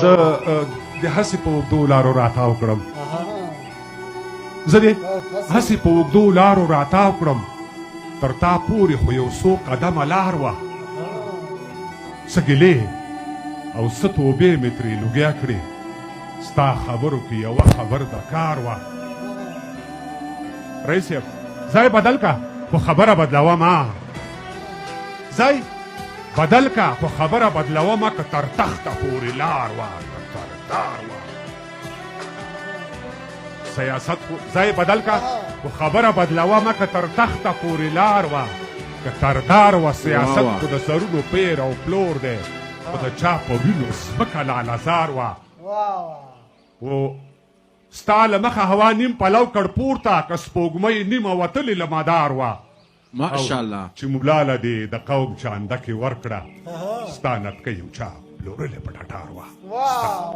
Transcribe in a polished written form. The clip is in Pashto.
زه د هسې په اوږدو لارو راتاو کړم زه دې هسې په اوږدو لارو راتاو کړم تر تا پورې خو یو څو قدمه لار وه څه ګیلې او څه توبې مې ترې لوګیا کړې ستا خبرو کې یوه خبر د کار وه رئیس صاحب ځای بدل کا خو خبره بدلوه ما ځای بدل کا خو خبره بدلوه ما که تر تخته پورې لار وه که تر دار وه سیاست خو ځای بدل کا خو خبره بدلوه ما که تر تخته پورې لار وه که تر دار وه سیاست خو د سرونو پیر او پلور دی خو د چا په وینو سپکه لالهزار وه و ستا له مخه هوا نیم پلو کړ پورته که سپوږمۍ نیمه وتلې له مدار وه ماشاءالله چې مولاله دې د قوم چانده کې ورکړه ستا نتکۍ یو چا پلورلې په ټټار وه